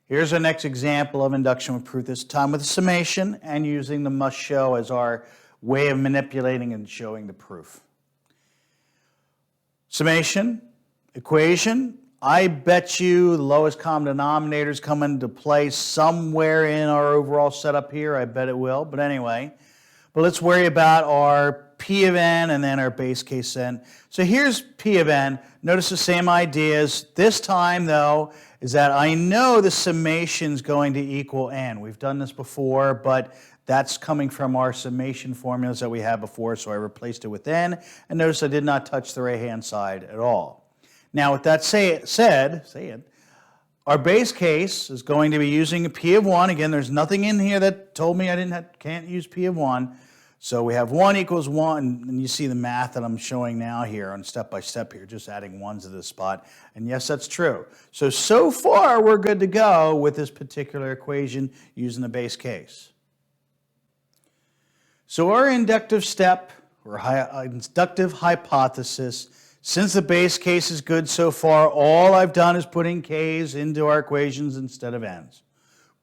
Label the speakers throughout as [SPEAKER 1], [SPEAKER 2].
[SPEAKER 1] Here's our next example of induction with proof, this time with a summation and using the must show as our way of manipulating and showing the proof. Summation, equation. I bet you the lowest common denominators come into play somewhere in our overall setup here. I bet it will, but anyway. But let's worry about our P of n and then our base case n. So here's P of n. Notice the same ideas. This time, though, is that I know the summation is going to equal n. We've done this before, but that's coming from our summation formulas that we had before, so I replaced it with n. And notice I did not touch the right-hand side at all. Now, with that said, our base case is going to be using a P of 1. Again, there's nothing in here that told me I can't use P of 1. So we have 1 equals 1, and you see the math that I'm showing now here on step by step here, just adding 1s to this spot. And yes, that's true. So far, we're good to go with this particular equation using the base case. So our inductive step, or inductive hypothesis, since the base case is good so far, all I've done is putting k's into our equations instead of n's.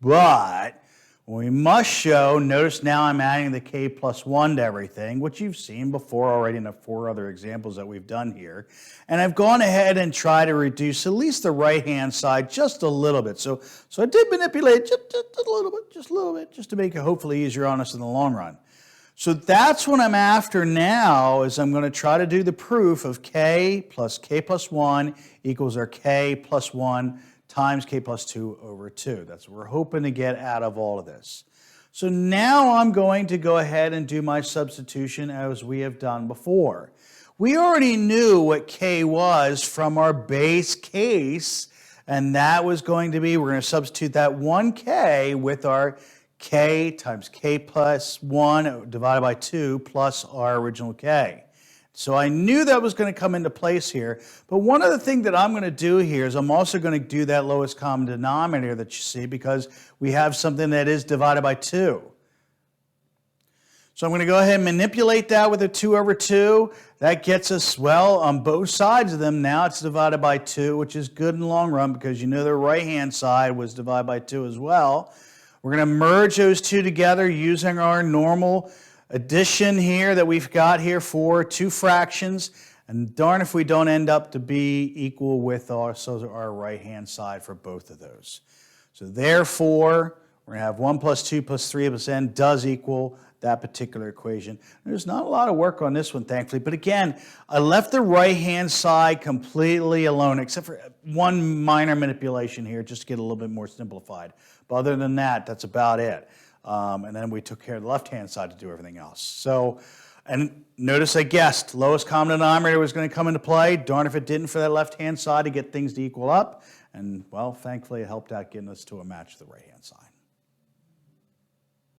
[SPEAKER 1] But we must show, notice now I'm adding the k plus 1 to everything, which you've seen before already in the 4 other examples that we've done here. And I've gone ahead and tried to reduce at least the right-hand side just a little bit. So I did manipulate just a little bit, just to make it hopefully easier on us in the long run. So that's what I'm after now, is I'm going to try to do the proof of k plus 1 equals our k plus 1 times k plus 2 over 2. That's what we're hoping to get out of all of this. So now I'm going to go ahead and do my substitution as we have done before. We already knew what k was from our base case, and that was going to be, we're going to substitute that 1k with our k times k plus 1 divided by 2 plus our original k. So I knew that was going to come into place here, but one other thing that I'm going to do here is I'm also going to do that lowest common denominator that you see, because we have something that is divided by 2. So I'm going to go ahead and manipulate that with a 2 over 2. That gets us, well, on both sides of them now it's divided by 2, which is good in the long run because you know the right-hand side was divided by 2 as well. We're going to merge those two together using our normal addition here that we've got here for two fractions. And darn if we don't end up to be equal with our right-hand side for both of those. So therefore, we're going to have 1 plus 2 plus 3 plus n does equal that particular equation. There's not a lot of work on this one, thankfully. But again, I left the right-hand side completely alone, except for one minor manipulation here, just to get a little bit more simplified. But other than that, that's about it. And then we took care of the left-hand side to do everything else. So, and notice I guessed lowest common denominator was going to come into play. Darn if it didn't for that left-hand side to get things to equal up. And, well, thankfully it helped out getting us to a match to the right-hand side.